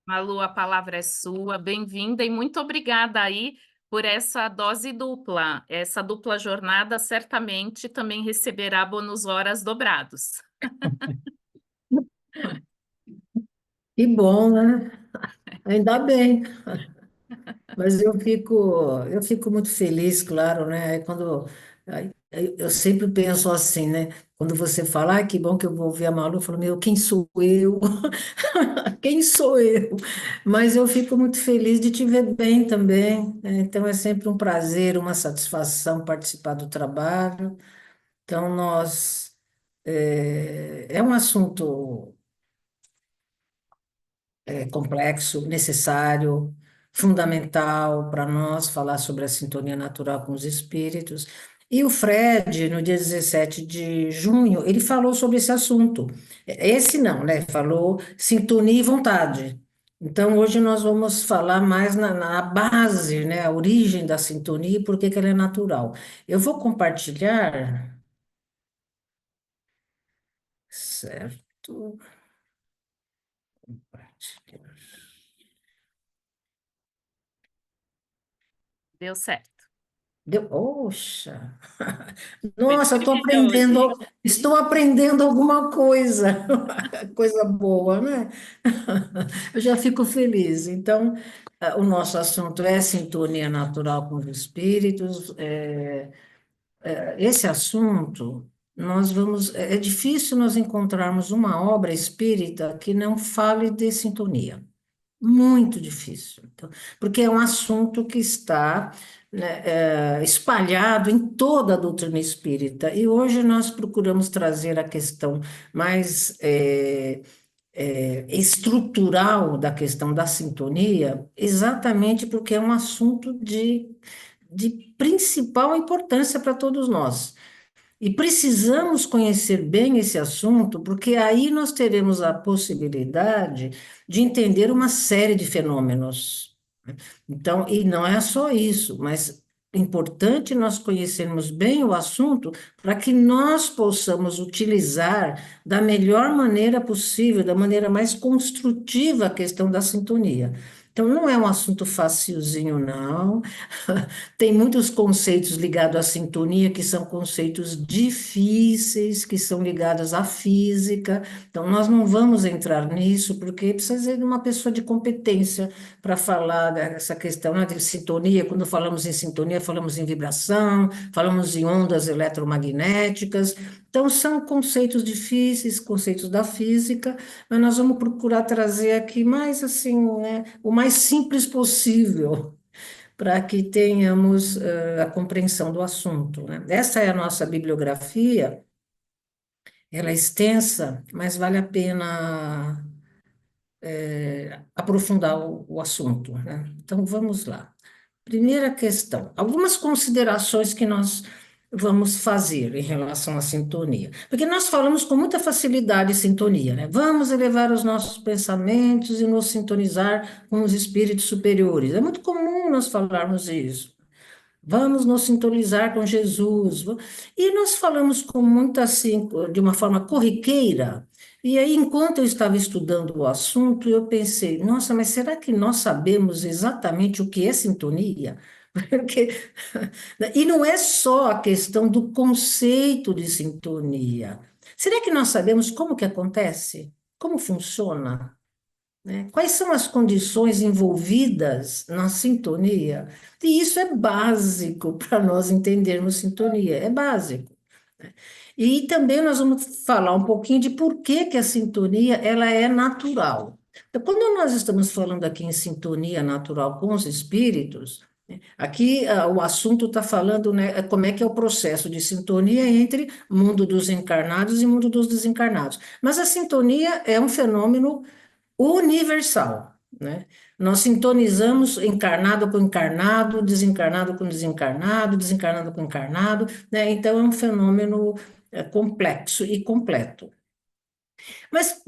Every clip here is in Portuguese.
Malu, a palavra é sua. Bem-vinda e muito obrigada aí por essa dose dupla. Essa dupla jornada certamente também receberá bônus horas dobrados. Que bom, né? Ainda bem. Mas eu fico muito feliz, claro, né? Aí eu sempre penso assim, né? Quando você fala, que bom que eu vou ouvir a Malu, eu falo, meu, quem sou eu? Quem sou eu? Mas eu fico muito feliz de te ver bem também, né? Então é sempre um prazer, uma satisfação participar do trabalho. Então é um assunto complexo, necessário, fundamental para nós falar sobre a sintonia natural com os espíritos. E o Fred, no dia 17 de junho, ele falou sobre esse assunto. Esse não, né? Falou sintonia e vontade. Então, hoje nós vamos falar mais na base, né? A origem da sintonia e por que que ela é natural. Eu vou compartilhar, certo? Compartilhar. Deu certo. Oxa! Foi de Nossa, primeira hoje. estou aprendendo alguma coisa, coisa boa, né? Eu já fico feliz. Então, o nosso assunto é sintonia natural com os espíritos. Esse assunto, é difícil nós encontrarmos uma obra espírita que não fale de sintonia. Muito difícil. Então, porque é um assunto que está, né, espalhado em toda a doutrina espírita. E hoje nós procuramos trazer a questão mais estrutural da questão da sintonia, exatamente porque é um assunto de principal importância para todos nós. E precisamos conhecer bem esse assunto, porque aí nós teremos a possibilidade de entender uma série de fenômenos. Então, e não é só isso, mas é importante nós conhecermos bem o assunto para que nós possamos utilizar da melhor maneira possível, da maneira mais construtiva a questão da sintonia. Então, não é um assunto facilzinho, não. Tem muitos conceitos ligados à sintonia que são conceitos difíceis, que são ligados à física. Então, nós não vamos entrar nisso, porque precisa ser de uma pessoa de competência para falar dessa questão, né, de sintonia. Quando falamos em sintonia, falamos em vibração, falamos em ondas eletromagnéticas. Então, são conceitos difíceis, conceitos da física, mas nós vamos procurar trazer aqui mais assim, né, o mais simples possível para que tenhamos a compreensão do assunto, né? Essa é a nossa bibliografia, ela é extensa, mas vale a pena aprofundar o assunto, né? Então, vamos lá. Primeira questão, algumas considerações que nós vamos fazer em relação à sintonia. Porque nós falamos com muita facilidade sintonia, né? Vamos elevar os nossos pensamentos e nos sintonizar com os espíritos superiores. É muito comum nós falarmos isso. Vamos nos sintonizar com Jesus. E nós falamos com muita, assim, de uma forma corriqueira. E aí, enquanto eu estava estudando o assunto, eu pensei, nossa, mas será que nós sabemos exatamente o que é sintonia? Porque, e não é só a questão do conceito de sintonia. Será que nós sabemos como que acontece? Como funciona? Né? Quais são as condições envolvidas na sintonia? E isso é básico para nós entendermos sintonia, é básico. E também nós vamos falar um pouquinho de por que que a sintonia ela é natural. Então, quando nós estamos falando aqui em sintonia natural com os espíritos, aqui o assunto está falando, né, como é que é o processo de sintonia entre mundo dos encarnados e mundo dos desencarnados. Mas a sintonia é um fenômeno universal, né? Nós sintonizamos encarnado com encarnado, desencarnado com desencarnado, desencarnado com encarnado, né? Então é um fenômeno complexo e completo. Mas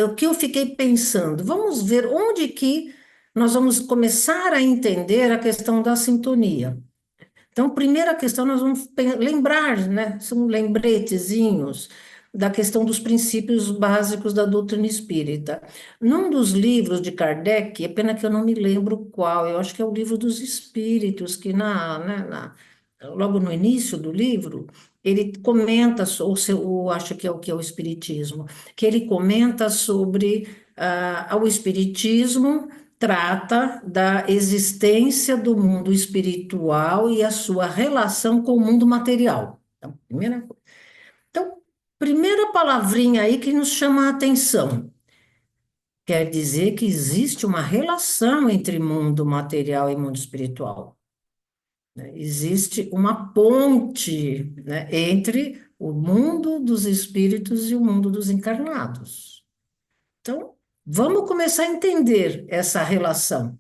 o que eu fiquei pensando, vamos ver onde que nós vamos começar a entender a questão da sintonia. Então, primeira questão, nós vamos lembrar, né? São lembretezinhos. da questão dos princípios básicos da doutrina espírita. Num dos livros de Kardec, é pena que eu não me lembro qual, eu acho que é o livro dos Espíritos, que logo no início do livro, ele comenta, ou acho que é o Espiritismo, que ele comenta sobre o Espiritismo trata da existência do mundo espiritual e a sua relação com o mundo material. Então, primeira palavrinha aí que nos chama a atenção. Quer dizer que existe uma relação entre mundo material e mundo espiritual, né? Existe uma ponte, né, entre o mundo dos espíritos e o mundo dos encarnados. Então, vamos começar a entender essa relação.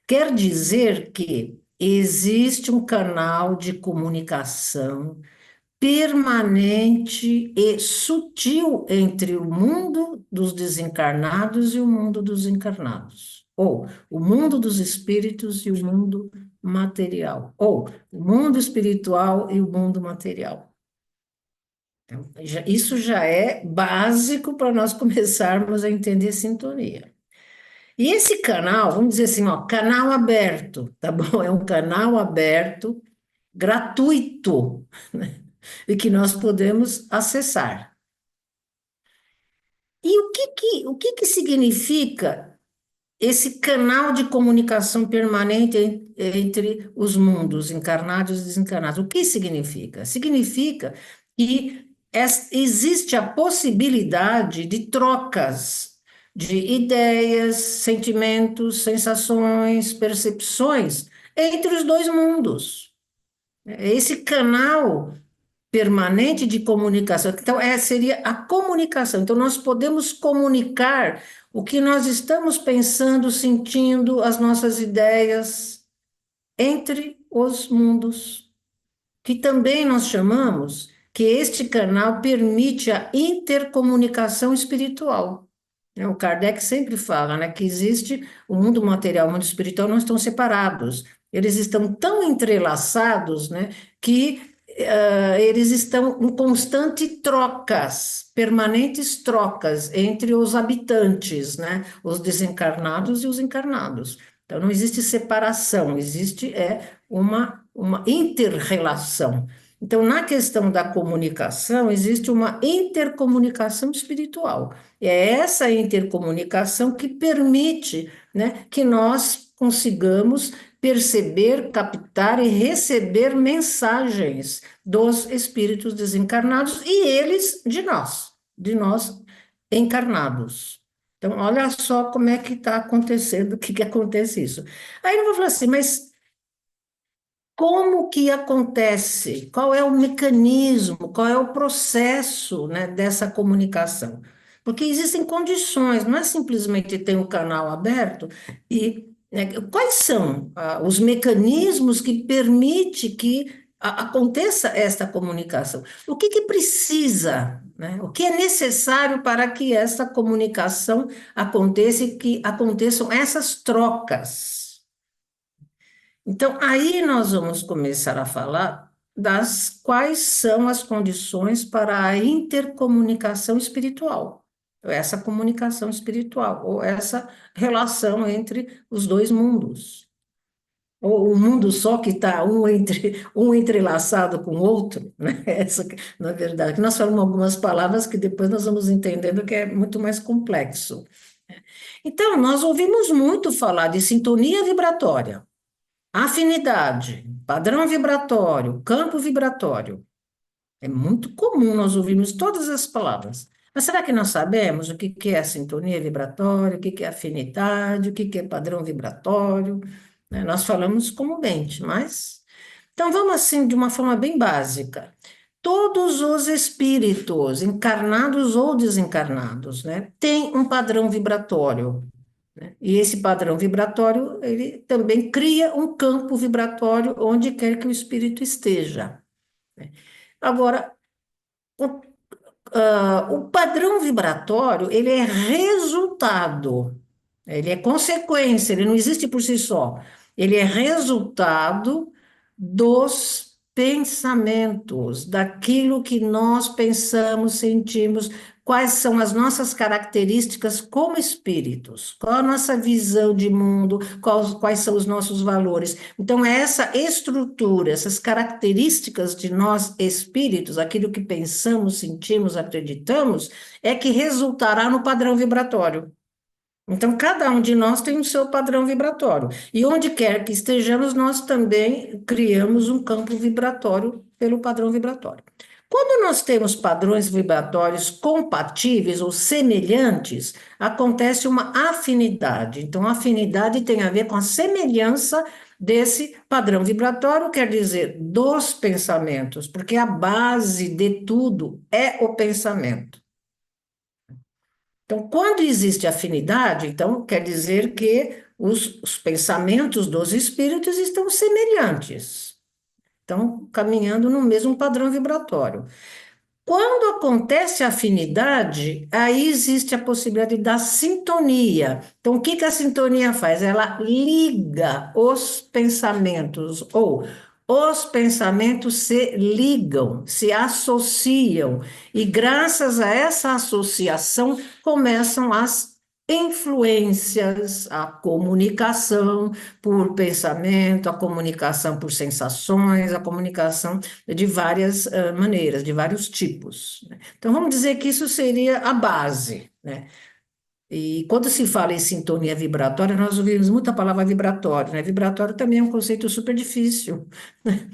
Quer dizer que existe um canal de comunicação permanente e sutil entre o mundo dos desencarnados e o mundo dos encarnados, ou o mundo dos espíritos e o mundo material, ou o mundo espiritual e o mundo material. Então, isso já é básico para nós começarmos a entender sintonia. E esse canal, vamos dizer assim, ó, canal aberto, tá bom? É um canal aberto, gratuito, né? E que nós podemos acessar. E o que que significa esse canal de comunicação permanente entre os mundos encarnados e desencarnados? O que significa? Significa que existe a possibilidade de trocas de ideias, sentimentos, sensações, percepções entre os dois mundos. Esse canal permanente de comunicação. Então, seria a comunicação. Então, nós podemos comunicar o que nós estamos pensando, sentindo, as nossas ideias entre os mundos, que também nós chamamos que este canal permite a intercomunicação espiritual. O Kardec sempre fala, né, que existe o mundo material e o mundo espiritual não estão separados. Eles estão tão entrelaçados, né, que eles estão em constante trocas, permanentes trocas entre os habitantes, né, os desencarnados e os encarnados. Então, não existe separação, existe uma inter-relação. Então, na questão da comunicação, existe uma intercomunicação espiritual. É essa intercomunicação que permite, né, que nós consigamos perceber, captar e receber mensagens dos espíritos desencarnados e eles de nós encarnados. Então, olha só como é que está acontecendo, o que que acontece isso. Aí eu vou falar assim, mas como que acontece? Qual é o mecanismo? Qual é o processo, né, dessa comunicação? Porque existem condições, não é simplesmente ter um canal aberto e né, quais são os mecanismos que permitem que aconteça esta comunicação? O que que precisa, né? O que é necessário para que essa comunicação aconteça e que aconteçam essas trocas? Então, aí nós vamos começar a falar das quais são as condições para a intercomunicação espiritual, essa comunicação espiritual, ou essa relação entre os dois mundos, ou o mundo só que está um entrelaçado com o outro, né? Essa, na verdade, que nós falamos algumas palavras que depois nós vamos entendendo que é muito mais complexo. Então, nós ouvimos muito falar de sintonia vibratória. Afinidade, padrão vibratório, campo vibratório. É muito comum nós ouvirmos todas as palavras. Mas será que nós sabemos o que que é sintonia vibratória, o que que é afinidade, o que que é padrão vibratório? Né? Nós falamos comumente, mas... Então, vamos assim, de uma forma bem básica. Todos os espíritos, encarnados ou desencarnados, né, têm um padrão vibratório, né? E esse padrão vibratório, ele também cria um campo vibratório onde quer que o espírito esteja, né? Agora, o, o padrão vibratório, ele é resultado, ele é consequência, ele não existe por si só. Ele é resultado dos pensamentos, daquilo que nós pensamos, sentimos, quais são as nossas características como espíritos, qual a nossa visão de mundo, quais são os nossos valores. Então, é essa estrutura, essas características de nós espíritos, aquilo que pensamos, sentimos, acreditamos, é que resultará no padrão vibratório. Então, cada um de nós tem o seu padrão vibratório. E onde quer que estejamos, nós também criamos um campo vibratório pelo padrão vibratório. Quando nós temos padrões vibratórios compatíveis ou semelhantes, acontece uma afinidade. Então, a afinidade tem a ver com a semelhança desse padrão vibratório, quer dizer, dos pensamentos, porque a base de tudo é o pensamento. Então, quando existe afinidade, então quer dizer que os pensamentos dos espíritos estão semelhantes, estão caminhando no mesmo padrão vibratório. Quando acontece a afinidade, aí existe a possibilidade da sintonia. Então, o que que a sintonia faz? Ela liga os pensamentos, ou os pensamentos se ligam, se associam, e graças a essa associação começam as influências, a comunicação por pensamento, a comunicação por sensações, a comunicação de várias maneiras, de vários tipos, né? Então, vamos dizer que isso seria a base, né? E quando se fala em sintonia vibratória, nós ouvimos muita palavra vibratório, né? Vibratório também é um conceito super difícil, né?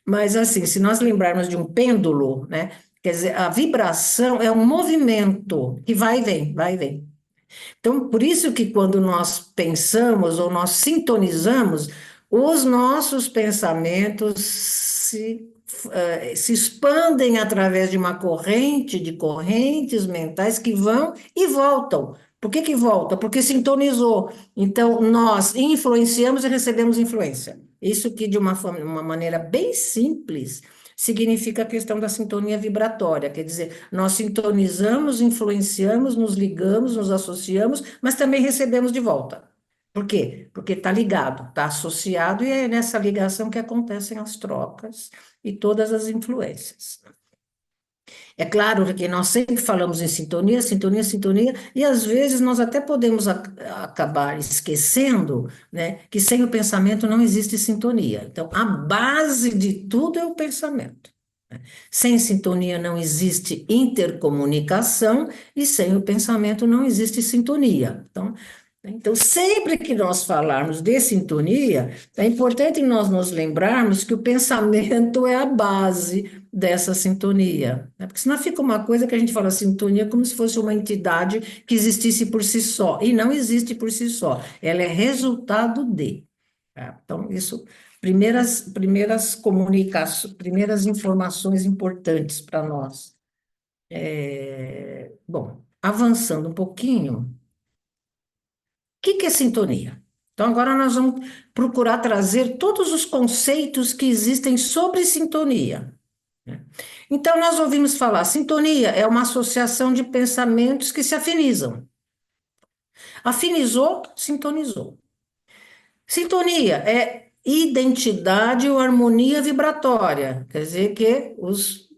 Mas, assim, se nós lembrarmos de um pêndulo, né? Quer dizer, a vibração é um movimento que vai e vem, vai e vem. Então, por isso que quando nós pensamos ou nós sintonizamos, os nossos pensamentos se expandem através de uma corrente, de correntes mentais que vão e voltam. Por que que volta? Porque sintonizou. Então, nós influenciamos e recebemos influência. Isso que, de uma maneira bem simples, significa a questão da sintonia vibratória, quer dizer, nós sintonizamos, influenciamos, nos ligamos, nos associamos, mas também recebemos de volta. Por quê? Porque está ligado, está associado, e é nessa ligação que acontecem as trocas e todas as influências. É claro que nós sempre falamos em sintonia, sintonia, sintonia, e às vezes nós até podemos acabar esquecendo, né, que sem o pensamento não existe sintonia. Então, a base de tudo é o pensamento. Sem sintonia não existe intercomunicação, e sem o pensamento não existe sintonia. Então, sempre que nós falarmos de sintonia, é importante nós nos lembrarmos que o pensamento é a base dessa sintonia, né? Porque senão fica uma coisa que a gente fala sintonia como se fosse uma entidade que existisse por si só, e não existe por si só, ela é resultado de. Tá? Então, isso, primeiras comunicações, primeiras informações importantes para nós. Bom, avançando um pouquinho, que é sintonia? Então, agora nós vamos procurar trazer todos os conceitos que existem sobre sintonia, né? Então, nós ouvimos falar, sintonia é uma associação de pensamentos que se afinizam. Afinizou, sintonizou. Sintonia é identidade ou harmonia vibratória, quer dizer que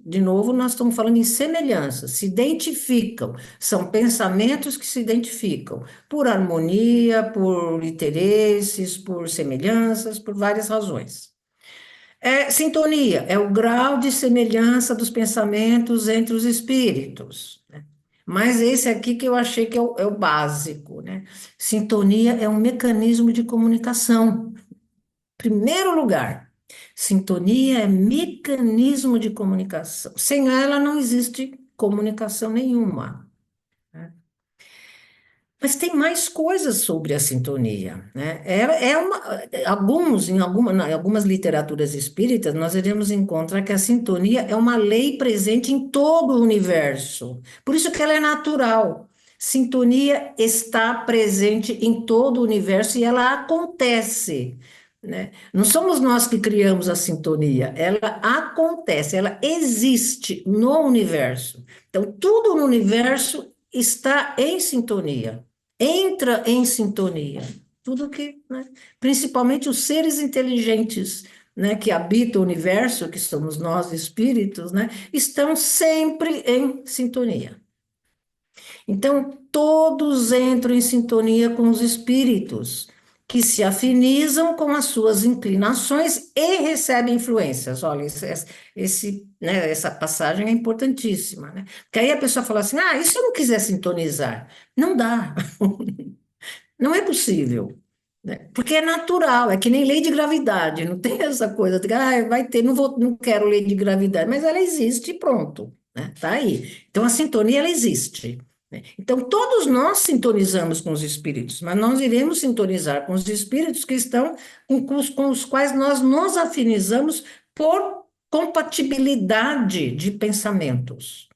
de novo, nós estamos falando em semelhança, se identificam, são pensamentos que se identificam por harmonia, por interesses, por semelhanças, por várias razões. Sintonia é o grau de semelhança dos pensamentos entre os espíritos, né? Mas esse aqui que eu achei que é o básico, né? Sintonia é um mecanismo de comunicação. Primeiro lugar, sintonia é mecanismo de comunicação. Sem ela não existe comunicação nenhuma, né? Mas tem mais coisas sobre a sintonia, né? Em algumas literaturas espíritas, nós iremos encontrar que a sintonia é uma lei presente em todo o universo. Por isso que ela é natural. Sintonia está presente em todo o universo e ela acontece, né? Não somos nós que criamos a sintonia, ela acontece, ela existe no universo. Então, tudo no universo está em sintonia, entra em sintonia. Tudo que, né? Principalmente os seres inteligentes, né, que habita o universo, que somos nós, espíritos, né, estão sempre em sintonia. Então, todos entram em sintonia com os espíritos, que se afinizam com as suas inclinações e recebem influências. Olha, né, essa passagem é importantíssima, né? Porque aí a pessoa fala assim: ah, e se eu não quiser sintonizar? Não dá, não é possível. Né? Porque é natural, é que nem lei de gravidade, não tem essa coisa de, ah, vai ter, não quero lei de gravidade, mas ela existe e pronto, né? Tá aí. Então a sintonia ela existe. Né? Então todos nós sintonizamos com os espíritos, mas nós iremos sintonizar com os espíritos que estão com os quais nós nos afinizamos por compatibilidade de pensamentos.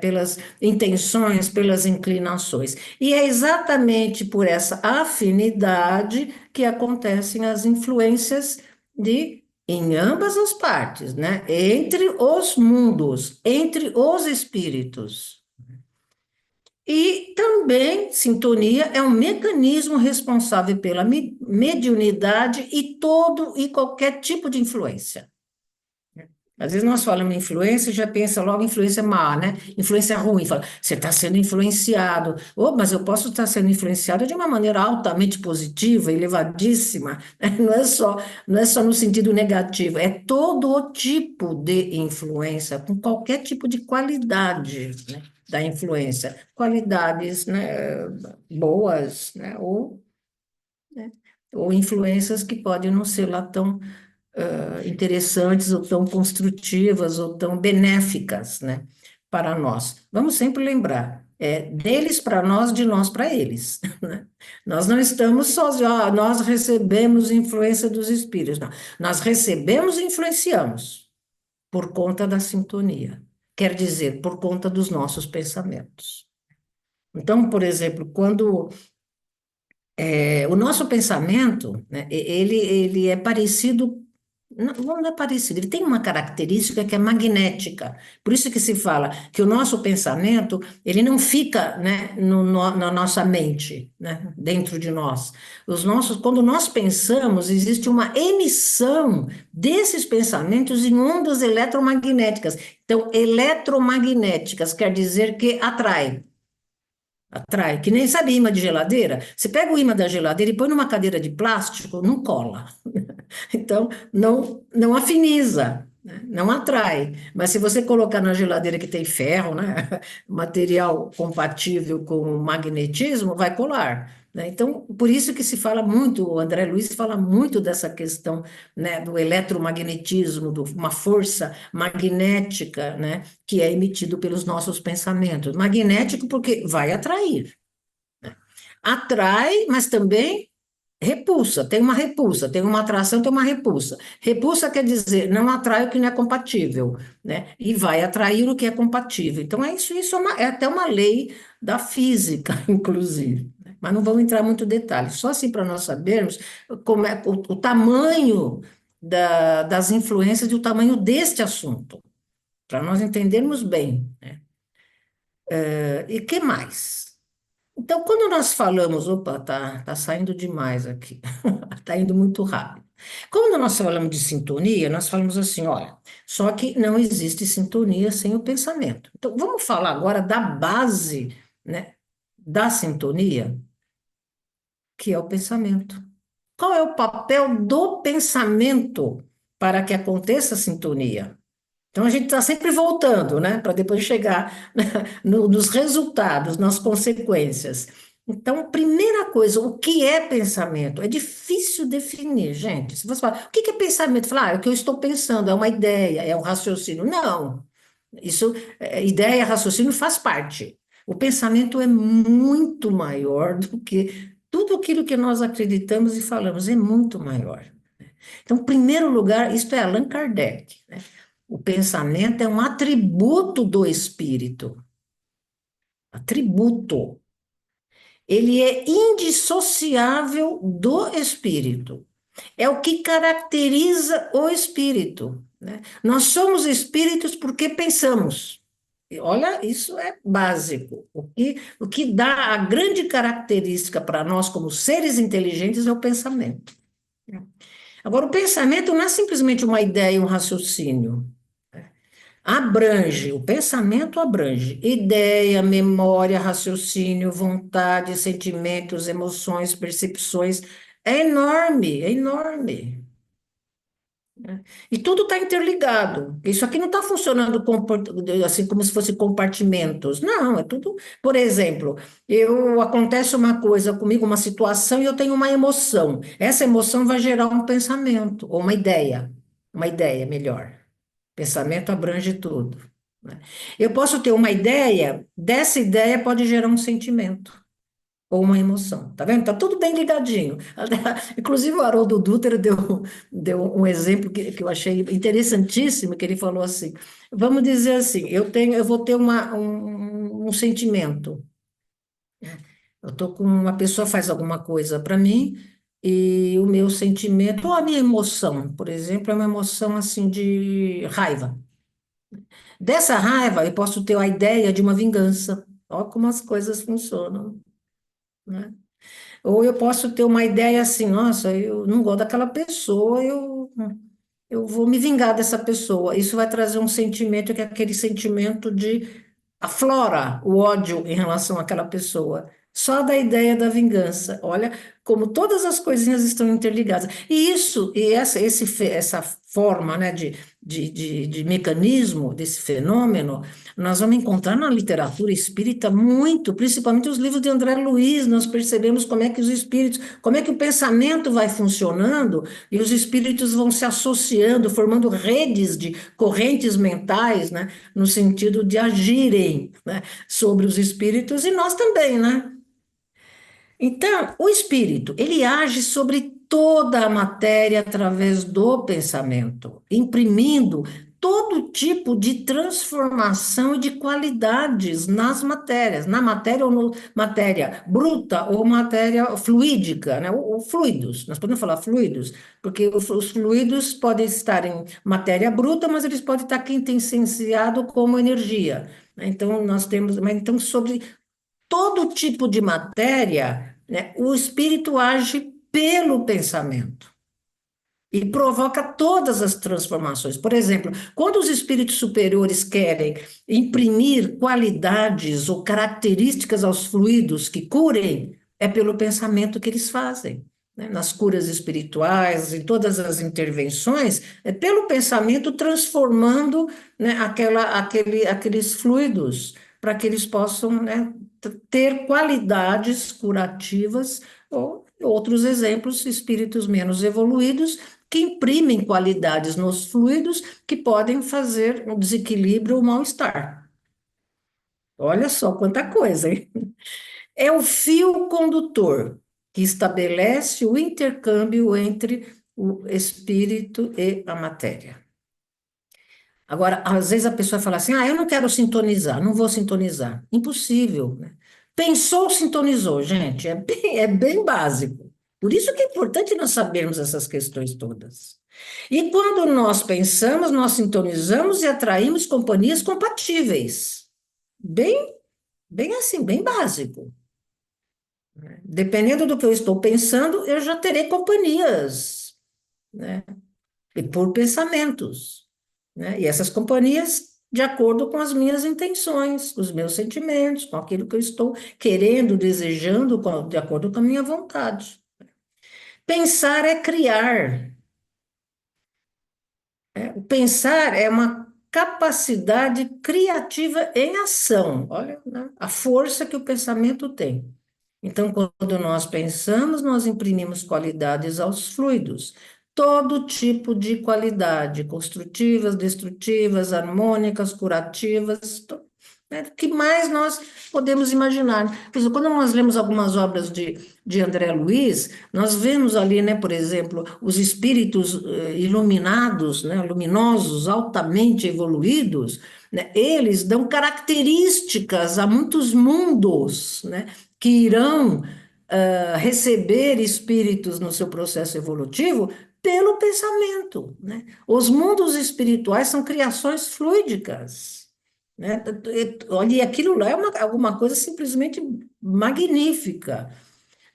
Pelas intenções, pelas inclinações. E é exatamente por essa afinidade que acontecem as influências em ambas as partes, né? Entre os mundos, entre os espíritos. E também sintonia é um mecanismo responsável pela mediunidade e todo e qualquer tipo de influência. Às vezes nós falamos influência e já pensa logo influência má, né? Influência ruim. Fala, você está sendo influenciado. Oh, mas eu posso estar sendo influenciado de uma maneira altamente positiva, elevadíssima. Não é só no sentido negativo, é todo o tipo de influência, com qualquer tipo de qualidade, né, da influência. Qualidades, né, boas, né, ou influências que podem não ser lá tão interessantes, ou tão construtivas, ou tão benéficas, né, para nós. Vamos sempre lembrar, deles para nós, de nós para eles. Né? Nós não estamos sozinhos, nós recebemos influência dos espíritos, não. Nós recebemos e influenciamos por conta da sintonia, quer dizer, por conta dos nossos pensamentos. Então, por exemplo, quando o nosso pensamento, né, ele é parecido, não é parecido, ele tem uma característica que é magnética. Por isso que se fala que o nosso pensamento, ele não fica, né, na nossa mente, né, dentro de nós. Quando nós pensamos, existe uma emissão desses pensamentos em ondas eletromagnéticas. Então, eletromagnéticas quer dizer que atrai. Atrai, que nem sabe imã de geladeira? Você pega o imã da geladeira e põe numa cadeira de plástico, não cola. Então, não afiniza, né? Não atrai. Mas se você colocar na geladeira que tem ferro, né? Material compatível com o magnetismo, vai colar. Né? Então, por isso que se fala muito, o André Luiz fala muito dessa questão, né, do eletromagnetismo, de uma força magnética, né, que é emitido pelos nossos pensamentos. Magnético porque vai atrair. Atrai, mas também repulsa, tem uma atração, tem uma repulsa. Repulsa quer dizer, não atrai o que não é compatível, né? E vai atrair o que é compatível. Então, isso é até uma lei da física, inclusive. Né? Mas não vamos entrar muito em detalhes, só assim para nós sabermos como é o tamanho das influências e o tamanho deste assunto, para nós entendermos bem. Né? E que mais? Então, quando nós falamos, opa, tá saindo demais aqui, tá indo muito rápido. Quando nós falamos de sintonia, nós falamos assim, olha, só que não existe sintonia sem o pensamento. Então, vamos falar agora da base, né, da sintonia, que é o pensamento. Qual é o papel do pensamento para que aconteça a sintonia? Então, a gente está sempre voltando, né, para depois chegar nos resultados, nas consequências. Então, primeira coisa, o que é pensamento? É difícil definir, gente. Se você falar, o que é pensamento? Falar, é o que eu estou pensando, é uma ideia, é um raciocínio. Não, isso, ideia e raciocínio faz parte. O pensamento é muito maior do que tudo aquilo que nós acreditamos e falamos, é muito maior. Então, em primeiro lugar, isto é Allan Kardec, né? O pensamento é um atributo do espírito. Atributo. Ele é indissociável do espírito. É o que caracteriza o espírito. Né? Nós somos espíritos porque pensamos. E olha, isso é básico. O que dá a grande característica para nós como seres inteligentes é o pensamento. Agora, o pensamento não é simplesmente uma ideia e um raciocínio. Abrange, o pensamento abrange ideia, memória, raciocínio, vontade, sentimentos, emoções, percepções. É enorme, é enorme. E tudo está interligado. Isso aqui não está funcionando assim como se fosse compartimentos. Não, é tudo. Por exemplo, eu acontece uma coisa comigo, uma situação, e eu tenho uma emoção. Essa emoção vai gerar um pensamento, ou uma ideia melhor. Pensamento abrange tudo, né? Eu posso ter uma ideia, dessa ideia pode gerar um sentimento ou uma emoção, tá vendo? Tá tudo bem ligadinho. Inclusive o Haroldo Dutra deu um exemplo que eu achei interessantíssimo, que ele falou assim, vamos dizer assim, eu vou ter um sentimento, eu tô com uma pessoa faz alguma coisa para mim, e o meu sentimento, ou a minha emoção, por exemplo, é uma emoção assim de raiva. Dessa raiva, eu posso ter a ideia de uma vingança. Olha como as coisas funcionam, né? Ou eu posso ter uma ideia assim, nossa, eu não gosto daquela pessoa, eu vou me vingar dessa pessoa. Isso vai trazer um sentimento que é aquele sentimento de aflora o ódio em relação àquela pessoa. Só da ideia da vingança. Olha como todas as coisinhas estão interligadas. E isso, e essa forma, né, de mecanismo desse fenômeno, nós vamos encontrar na literatura espírita muito, principalmente os livros de André Luiz, nós percebemos como é que os espíritos, como é que o pensamento vai funcionando e os espíritos vão se associando, formando redes de correntes mentais, né, no sentido de agirem, né, sobre os espíritos e nós também, né? Então, o espírito, ele age sobre toda a matéria através do pensamento, imprimindo todo tipo de transformação e de qualidades nas matérias, na matéria ou no, matéria bruta ou matéria fluídica, né? Ou fluidos, nós podemos falar fluidos, porque os fluidos podem estar em matéria bruta, mas eles podem estar quintessenciados como energia, né? Então, nós temos, mas então, sobre todo tipo de matéria, né, o espírito age pelo pensamento e provoca todas as transformações. Por exemplo, quando os espíritos superiores querem imprimir qualidades ou características aos fluidos que curem, é pelo pensamento que eles fazem. Né? Nas curas espirituais, em todas as intervenções, é pelo pensamento transformando, né, aqueles fluidos para que eles possam, né, ter qualidades curativas ou outros exemplos, espíritos menos evoluídos que imprimem qualidades nos fluidos que podem fazer um desequilíbrio ou mal-estar. Olha só quanta coisa, hein? É o fio condutor que estabelece o intercâmbio entre o espírito e a matéria. Agora, às vezes a pessoa fala assim: ah, eu não quero sintonizar, não vou sintonizar. Impossível, né? Pensou, sintonizou, gente, é bem básico. Por isso que é importante nós sabermos essas questões todas. E quando nós pensamos, nós sintonizamos e atraímos companhias compatíveis. Bem, bem assim, bem básico. Dependendo do que eu estou pensando, eu já terei companhias, né? E por pensamentos, né? E essas companhias de acordo com as minhas intenções, com os meus sentimentos, com aquilo que eu estou querendo, desejando, de acordo com a minha vontade. Pensar é criar. Né? O pensar é uma capacidade criativa em ação. Olha, né, a força que o pensamento tem. Então, quando nós pensamos, nós imprimimos qualidades aos fluidos, todo tipo de qualidade, construtivas, destrutivas, harmônicas, curativas, né, o que mais nós podemos imaginar. Por exemplo, quando nós lemos algumas obras de André Luiz, nós vemos ali, né, por exemplo, os espíritos iluminados, né, luminosos, altamente evoluídos, né, eles dão características a muitos mundos, né, que irão receber espíritos no seu processo evolutivo pelo pensamento, né? Os mundos espirituais são criações fluídicas, né? Olha, e aquilo lá é alguma coisa simplesmente magnífica.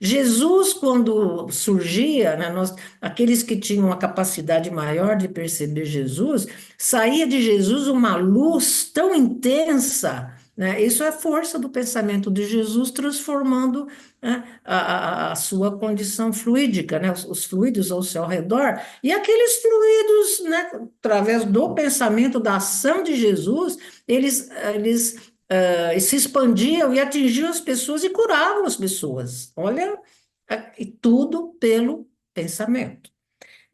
Jesus, quando surgia, né, aqueles que tinham uma capacidade maior de perceber Jesus, saía de Jesus uma luz tão intensa, né? Isso é força do pensamento de Jesus transformando, né, a sua condição fluídica, né, os fluidos ao seu redor, e aqueles fluidos, né, através do pensamento, da ação de Jesus, eles se expandiam e atingiam as pessoas e curavam as pessoas. Olha, e tudo pelo pensamento.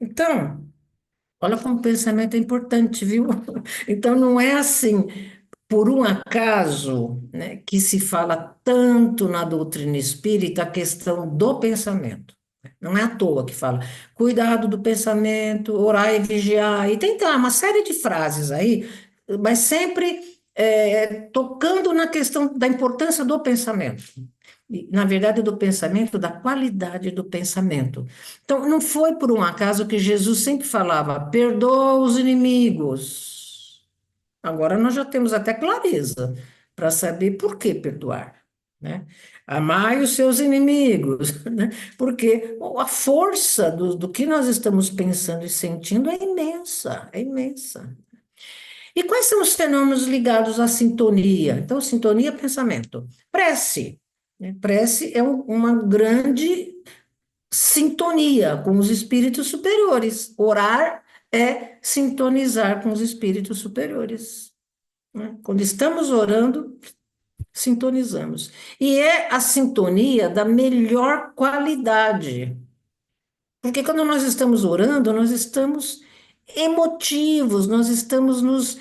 Então, olha como o pensamento é importante, viu? Então, não é assim, por um acaso, né, que se fala tanto na doutrina espírita a questão do pensamento. Não é à toa que fala, cuidado do pensamento, orar e vigiar. E tem tá, uma série de frases aí, mas sempre tocando na questão da importância do pensamento. E, na verdade, do pensamento, da qualidade do pensamento. Então, não foi por um acaso que Jesus sempre falava: perdoa os inimigos. Agora nós já temos até clareza para saber por que perdoar, né? Amai os seus inimigos, né? Porque a força do que nós estamos pensando e sentindo é imensa, é imensa. E quais são os fenômenos ligados à sintonia? Então, sintonia, é pensamento. Prece, né? Prece é uma grande sintonia com os espíritos superiores. Orar é sintonizar com os espíritos superiores, né? Quando estamos orando, sintonizamos. E é a sintonia da melhor qualidade. Porque quando nós estamos orando, nós estamos emotivos, nós estamos nos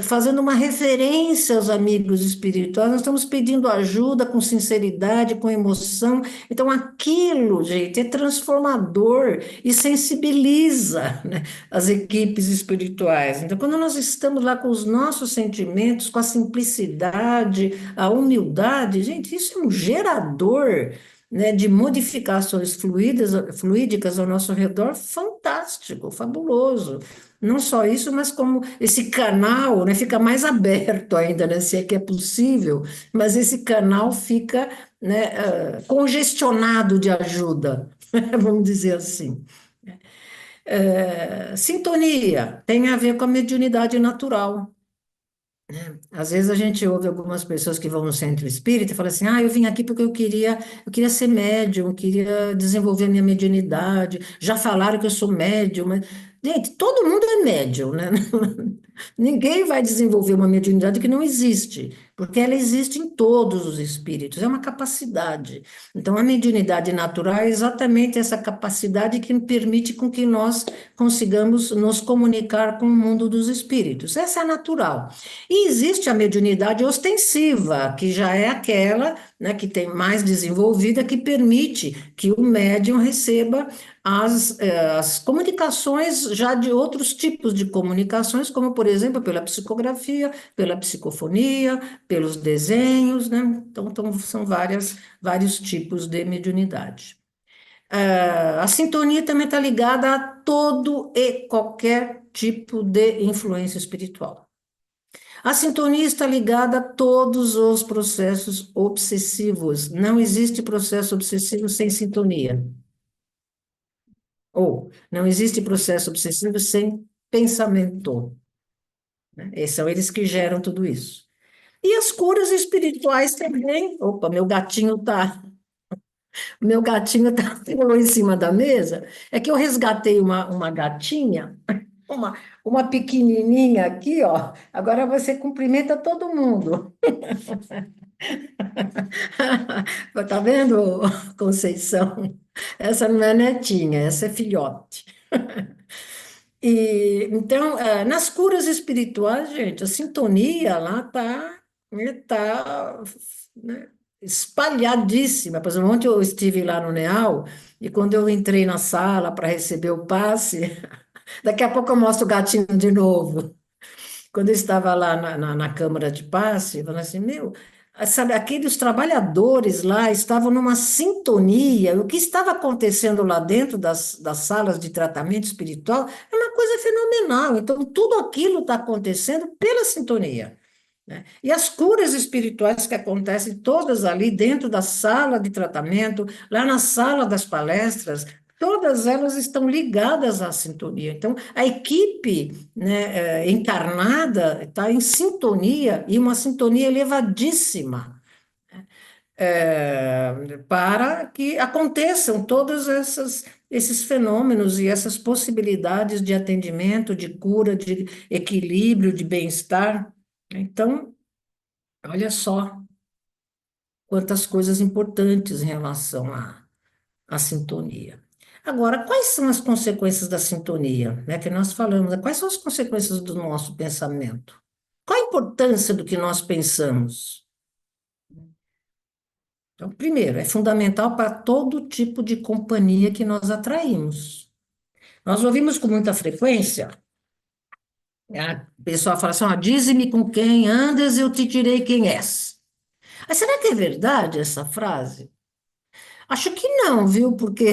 fazendo uma referência aos amigos espirituais, nós estamos pedindo ajuda com sinceridade, com emoção. Então, aquilo, gente, é transformador e sensibiliza, né, as equipes espirituais. Então, quando nós estamos lá com os nossos sentimentos, com a simplicidade, a humildade, gente, isso é um gerador, né, de modificações fluídicas ao nosso redor, fantástico, fabuloso. Não só isso, mas como esse canal, né, fica mais aberto ainda, né, se é que é possível, mas esse canal fica, né, congestionado de ajuda, vamos dizer assim. Sintonia tem a ver com a mediunidade natural. Às vezes a gente ouve algumas pessoas que vão no centro espírita e falam assim: ah, eu vim aqui porque eu queria ser médium, eu queria desenvolver a minha mediunidade. Já falaram que eu sou médium, mas, gente, todo mundo é médium, né? Ninguém vai desenvolver uma mediunidade que não existe, porque ela existe em todos os espíritos, é uma capacidade. Então, a mediunidade natural é exatamente essa capacidade que permite com que nós consigamos nos comunicar com o mundo dos espíritos. Essa é a natural. E existe a mediunidade ostensiva, que já é aquela, né, que tem mais desenvolvida, que permite que o médium receba as comunicações já de outros tipos de comunicações, como, por exemplo, pela psicografia, pela psicofonia, pelos desenhos, né? Então são vários tipos de mediunidade. A sintonia também está ligada a todo e qualquer tipo de influência espiritual. A sintonia está ligada a todos os processos obsessivos. Não existe processo obsessivo sem sintonia. Ou não existe processo obsessivo sem pensamento, né? São eles que geram tudo isso. E as curas espirituais também. Opa, meu gatinho tá pulou em cima da mesa. É que eu resgatei uma gatinha, uma, uma pequenininha aqui, ó. Agora você cumprimenta todo mundo. Tá vendo, Conceição? Essa não é netinha, essa é filhote. E então, nas curas espirituais, gente, a sintonia lá tá, né, espalhadíssima. Por exemplo, ontem eu estive lá no NEAL e quando eu entrei na sala para receber o passe, daqui a pouco eu mostro o gatinho de novo. Quando eu estava lá na Câmara de Passe, eu falei assim, meu, sabe, aqueles trabalhadores lá estavam numa sintonia, o que estava acontecendo lá dentro das salas de tratamento espiritual é uma coisa fenomenal. Então, tudo aquilo está acontecendo pela sintonia. né? E as curas espirituais que acontecem todas ali dentro da sala de tratamento, lá na sala das palestras, todas elas estão ligadas à sintonia. Então, a equipe, né, encarnada está em sintonia, e uma sintonia elevadíssima, para que aconteçam todos esses fenômenos e essas possibilidades de atendimento, de cura, de equilíbrio, de bem-estar. Então, olha só quantas coisas importantes em relação à sintonia. Agora, quais são as consequências da sintonia, né, que nós falamos? Quais são as consequências do nosso pensamento? Qual a importância do que nós pensamos? Então, primeiro, é fundamental para todo tipo de companhia que nós atraímos. Nós ouvimos com muita frequência, a pessoa fala assim, ó, dize-me com quem andas, eu te direi quem és. Mas será que é verdade essa frase? Acho que não, viu? Porque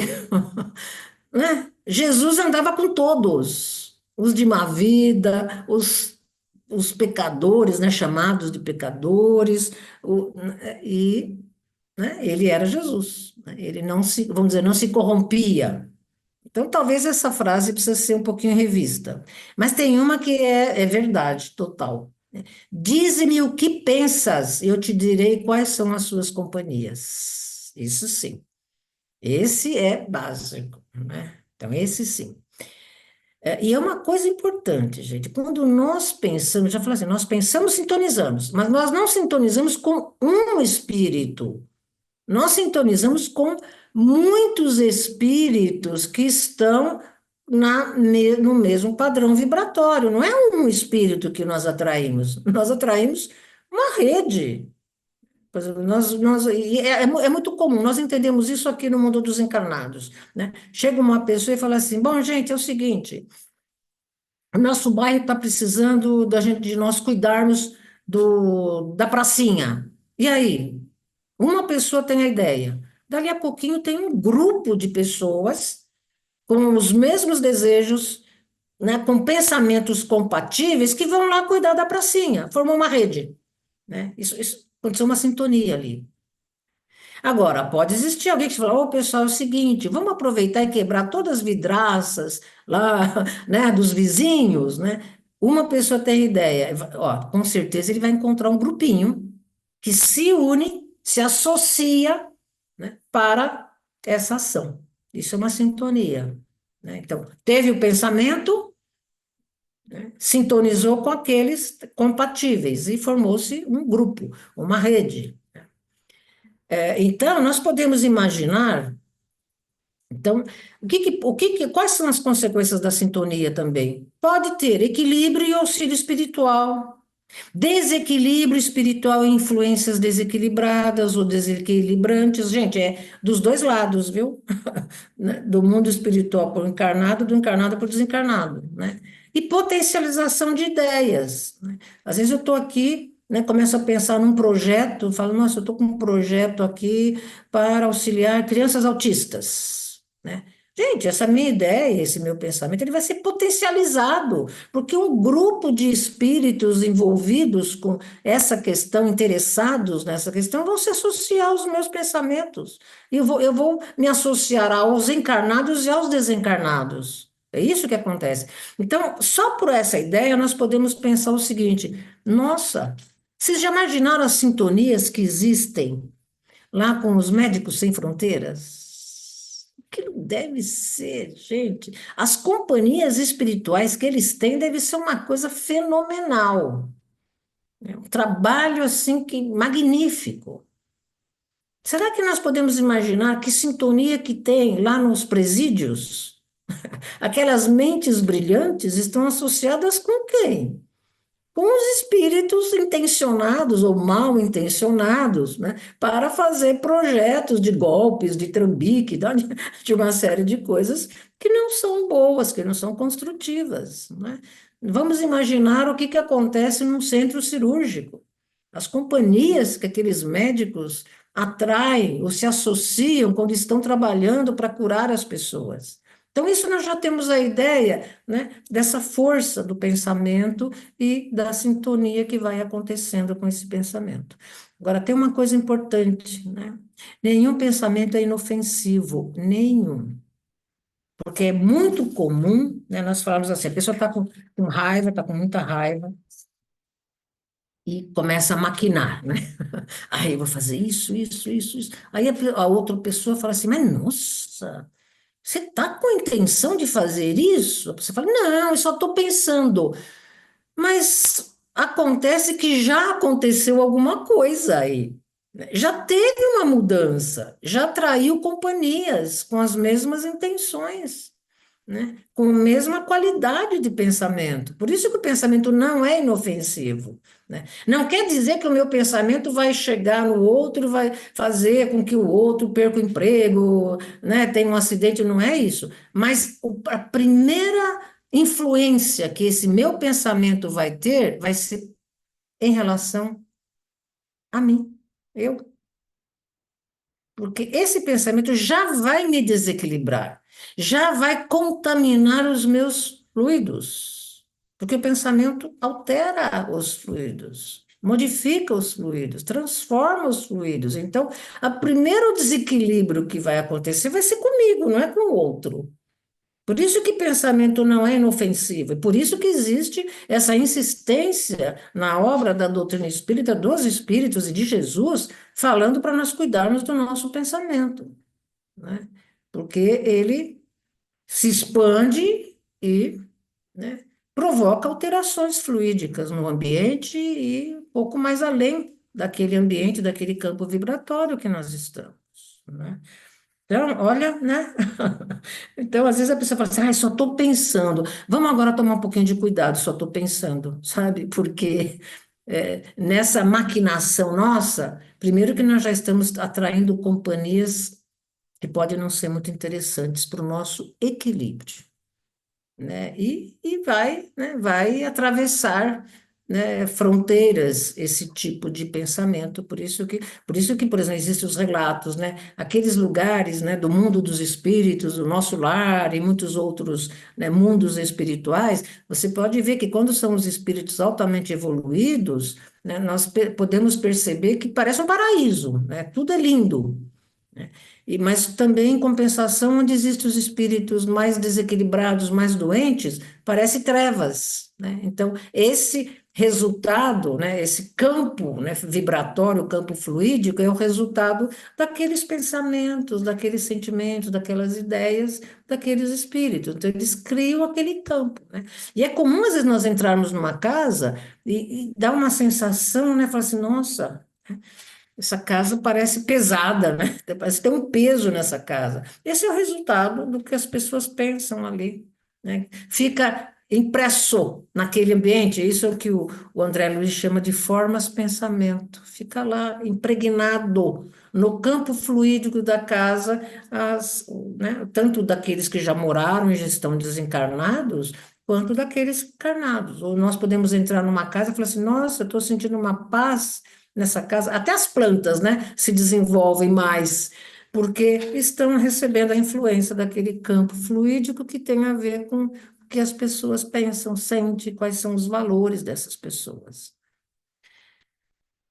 né, Jesus andava com todos, os de má vida, os pecadores, né, chamados de pecadores, e né, ele era Jesus, né, ele não se, vamos dizer, não se corrompia. Então, talvez essa frase precise ser um pouquinho revista. Mas tem uma que é verdade, total. Dize-me o que pensas, e eu te direi quais são as suas companhias. Isso sim. Esse é básico, né? Então, esse sim. E é uma coisa importante, gente. Quando nós pensamos, já falei assim, nós pensamos, sintonizamos, mas nós não sintonizamos com um espírito. Nós sintonizamos com muitos espíritos que estão no mesmo padrão vibratório. Não é um espírito que nós atraímos uma rede. Por exemplo, e é muito comum, nós entendemos isso aqui no mundo dos encarnados, né? Chega uma pessoa e fala assim: bom, gente, é o seguinte, o nosso bairro está precisando de nós cuidarmos da pracinha. E aí? Uma pessoa tem a ideia. Dali a pouquinho tem um grupo de pessoas com os mesmos desejos, né, com pensamentos compatíveis, que vão lá cuidar da pracinha, formam uma rede, né? Isso aconteceu uma sintonia ali. Agora, pode existir alguém que fala, ô pessoal, é o seguinte, vamos aproveitar e quebrar todas as vidraças lá, né, dos vizinhos, né? Uma pessoa tem ideia, ó, com certeza ele vai encontrar um grupinho que se une, se associa, né, para essa ação. Isso é uma sintonia, né? Então, teve o pensamento, né, sintonizou com aqueles compatíveis e formou-se um grupo, uma rede. Então, nós podemos imaginar. Então, quais são as consequências da sintonia também? Pode ter equilíbrio e auxílio espiritual, desequilíbrio espiritual e influências desequilibradas ou desequilibrantes. Gente, é dos dois lados, viu? Né? Do mundo espiritual para o encarnado, do encarnado para o desencarnado, né? E potencialização de ideias, né? Às vezes eu estou aqui, né, começo a pensar num projeto, falo, nossa, eu estou com um projeto aqui para auxiliar crianças autistas, né? Gente, essa minha ideia, esse meu pensamento, ele vai ser potencializado, porque um grupo de espíritos envolvidos com essa questão, interessados nessa questão, vão se associar aos meus pensamentos. Eu vou me associar aos encarnados e aos desencarnados. É isso que acontece. Então, só por essa ideia, nós podemos pensar o seguinte: nossa, vocês já imaginaram as sintonias que existem lá com os Médicos Sem Fronteiras? Aquilo deve ser, gente. As companhias espirituais que eles têm deve ser uma coisa fenomenal. É um trabalho assim que magnífico. Será que nós podemos imaginar que sintonia que tem lá nos presídios? Aquelas mentes brilhantes estão associadas com quem? Com os espíritos intencionados ou mal intencionados, né, para fazer projetos de golpes, de trambique, de uma série de coisas que não são boas, que não são construtivas, né? Vamos imaginar o que acontece num centro cirúrgico. As companhias que aqueles médicos atraem ou se associam quando estão trabalhando para curar as pessoas. Então, isso nós já temos a ideia, né, dessa força do pensamento e da sintonia que vai acontecendo com esse pensamento. Agora, tem uma coisa importante, né? Nenhum pensamento é inofensivo, nenhum. Porque é muito comum, né, nós falamos assim, a pessoa está com raiva, está com muita raiva, e começa a maquinar, né? Aí eu vou fazer isso, isso, isso, isso. Aí a outra pessoa fala assim, mas nossa, você está com a intenção de fazer isso? Você fala, não, eu só estou pensando. Mas acontece que já aconteceu alguma coisa aí, né? Já teve uma mudança, já atraiu companhias com as mesmas intenções, né? Com a mesma qualidade de pensamento. Por isso que o pensamento não é inofensivo, né? Não quer dizer que o meu pensamento vai chegar no outro e vai fazer com que o outro perca o emprego, né? Tenha um acidente, não é isso. Mas a primeira influência que esse meu pensamento vai ter vai ser em relação a mim, eu. Porque esse pensamento já vai me desequilibrar, já vai contaminar os meus fluidos. Porque o pensamento altera os fluidos, modifica os fluidos, transforma os fluidos. Então, o primeiro desequilíbrio que vai acontecer vai ser comigo, não é com o outro. Por isso que pensamento não é inofensivo, e por isso que existe essa insistência na obra da doutrina espírita, dos espíritos e de Jesus, falando para nós cuidarmos do nosso pensamento, né? Porque ele se expande e, né, provoca alterações fluídicas no ambiente e um pouco mais além daquele ambiente, daquele campo vibratório que nós estamos, né? Então, olha, né? Então, às vezes a pessoa fala assim, ah, só estou pensando. Vamos agora tomar um pouquinho de cuidado, só estou pensando, sabe? Porque nessa maquinação nossa, primeiro que nós já estamos atraindo companhias que podem não ser muito interessantes para o nosso equilíbrio, né? E vai, né, vai atravessar, né, fronteiras esse tipo de pensamento. Por isso que, por exemplo, existem os relatos, né? Aqueles lugares, né, do mundo dos espíritos, o nosso lar e muitos outros, né, mundos espirituais, você pode ver que quando são os espíritos altamente evoluídos, né, nós podemos perceber que parece um paraíso, né? Tudo é lindo, né? Mas também, em compensação, onde existem os espíritos mais desequilibrados, mais doentes, parece trevas, né? Então, esse resultado, né, esse campo, né, vibratório, campo fluídico, é o resultado daqueles pensamentos, daqueles sentimentos, daquelas ideias, daqueles espíritos. Então, eles criam aquele campo, né? E é comum, às vezes, nós entrarmos numa casa e dá uma sensação, né? Falar assim, nossa, essa casa parece pesada, né? Parece ter um peso nessa casa. Esse é o resultado do que as pessoas pensam ali, né? Fica impresso naquele ambiente, isso é o que o André Luiz chama de formas pensamento. Fica lá impregnado no campo fluídico da casa, né, tanto daqueles que já moraram e já estão desencarnados, quanto daqueles encarnados. Ou nós podemos entrar numa casa e falar assim, nossa, eu estou sentindo uma paz nessa casa, até as plantas, né, se desenvolvem mais, porque estão recebendo a influência daquele campo fluídico que tem a ver com o que as pessoas pensam, sentem, quais são os valores dessas pessoas.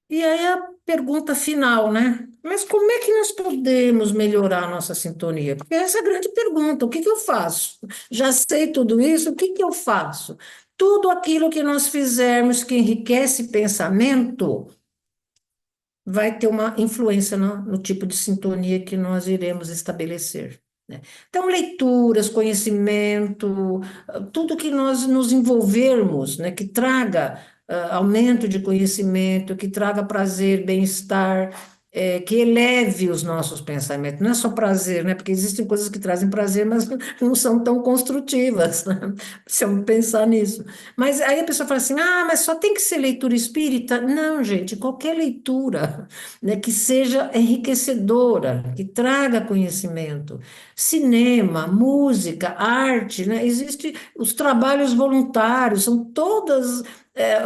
E aí a pergunta final, né? Mas como é que nós podemos melhorar a nossa sintonia? Porque essa é a grande pergunta: o que que eu faço? Já sei tudo isso, o que que eu faço? Tudo aquilo que nós fizermos que enriquece pensamento vai ter uma influência no tipo de sintonia que nós iremos estabelecer, né? Então, leituras, conhecimento, tudo que nós nos envolvermos, né, que traga aumento de conhecimento, que traga prazer, bem-estar, que eleve os nossos pensamentos. Não é só prazer, né? Porque existem coisas que trazem prazer, mas não são tão construtivas, né? Precisamos pensar nisso. Mas aí a pessoa fala assim: ah, mas só tem que ser leitura espírita? Não, gente, qualquer leitura, né, que seja enriquecedora, que traga conhecimento. Cinema, música, arte, né? Existem os trabalhos voluntários, são todas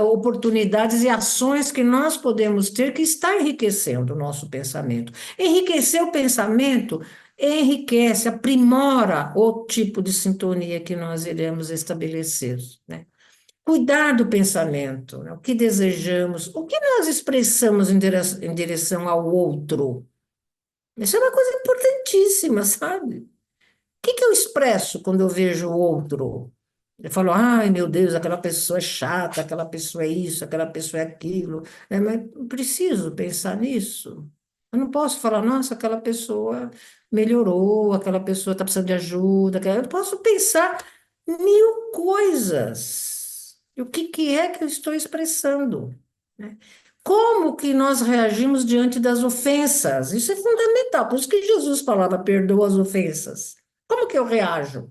oportunidades e ações que nós podemos ter que está enriquecendo o nosso pensamento. Enriquecer o pensamento enriquece, aprimora o tipo de sintonia que nós iremos estabelecer, né? Cuidar do pensamento, né? O que desejamos, o que nós expressamos em direção ao outro. Isso é uma coisa importantíssima, sabe? O que eu expresso quando eu vejo o outro? Eu falo, ai meu Deus, aquela pessoa é chata, aquela pessoa é isso, aquela pessoa é aquilo. Mas eu preciso pensar nisso. Eu não posso falar, nossa, aquela pessoa melhorou, aquela pessoa está precisando de ajuda. Eu posso pensar mil coisas. E o que é que eu estou expressando? Né? Como que nós reagimos diante das ofensas? Isso é fundamental. Por isso que Jesus falava, perdoa as ofensas. Como que eu reajo?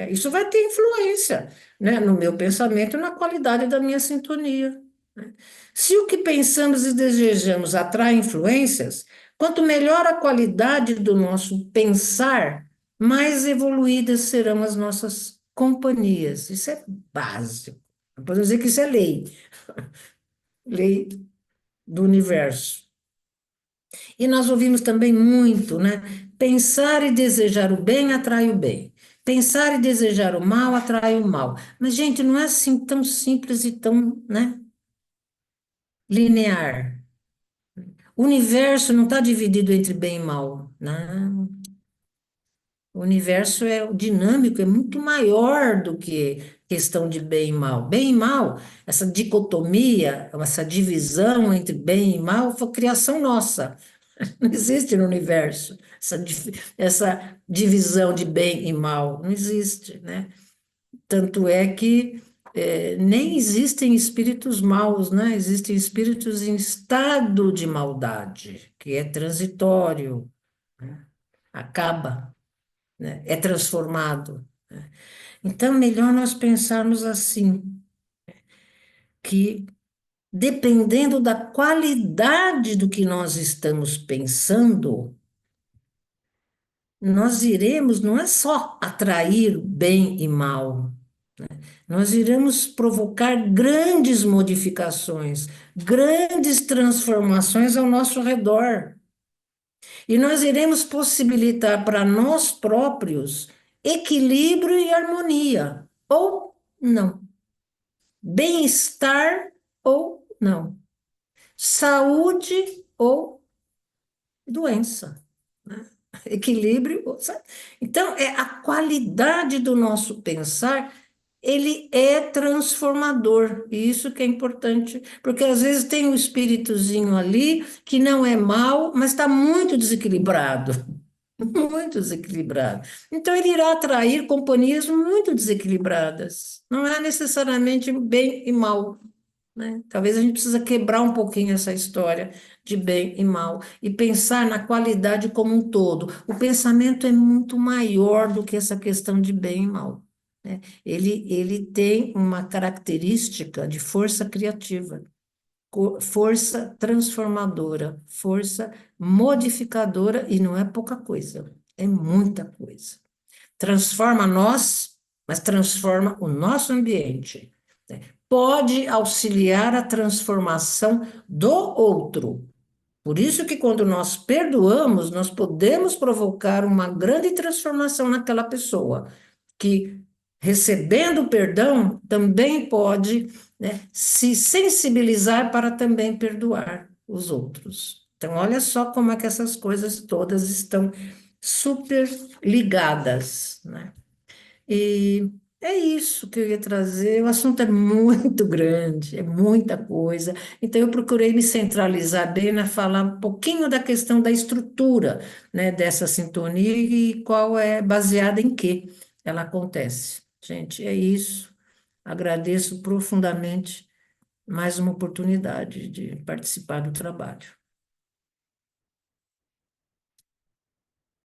Isso vai ter influência, né, no meu pensamento e na qualidade da minha sintonia. Né? Se o que pensamos e desejamos atrai influências, quanto melhor a qualidade do nosso pensar, mais evoluídas serão as nossas companhias. Isso é básico. Podemos dizer que isso é lei, lei do universo. E nós ouvimos também muito, né? Pensar e desejar o bem atrai o bem. Pensar e desejar o mal atrai o mal. Mas, gente, não é assim tão simples e tão, né, linear. O universo não está dividido entre bem e mal. Não. O universo é dinâmico, é muito maior do que questão de bem e mal. Bem e mal, essa dicotomia, essa divisão entre bem e mal, foi criação nossa. Não existe no universo essa divisão de bem e mal, não existe, né? Tanto é que nem existem espíritos maus, né? Existem espíritos em estado de maldade, que é transitório, né? Acaba, né? É transformado. Então, melhor nós pensarmos assim, que dependendo da qualidade do que nós estamos pensando, nós iremos não é só atrair bem e mal, nós iremos provocar grandes modificações, grandes transformações ao nosso redor. E nós iremos possibilitar para nós próprios equilíbrio e harmonia, ou não. Bem-estar ou não. Saúde ou doença. Equilíbrio, sabe? Então, é a qualidade do nosso pensar, ele é transformador, e isso que é importante, porque às vezes tem um espíritozinho ali que não é mal, mas está muito desequilibrado, muito desequilibrado. Então, ele irá atrair companhias muito desequilibradas, não é necessariamente bem e mal, né? Talvez a gente precisa quebrar um pouquinho essa história de bem e mal e pensar na qualidade como um todo. O pensamento é muito maior do que essa questão de bem e mal, né? Ele tem uma característica de força criativa, força transformadora, força modificadora, e não é pouca coisa, é muita coisa. Transforma nós, mas transforma o nosso ambiente, né? Pode auxiliar a transformação do outro. Por isso que quando nós perdoamos, nós podemos provocar uma grande transformação naquela pessoa, que recebendo o perdão também pode, né, se sensibilizar para também perdoar os outros. Então, olha só como é que essas coisas todas estão super ligadas, né? E é isso que eu ia trazer. O assunto é muito grande, é muita coisa. Então, eu procurei me centralizar bem na falar um pouquinho da questão da estrutura, né, dessa sintonia e qual é baseada em que ela acontece. Gente, é isso. Agradeço profundamente mais uma oportunidade de participar do trabalho.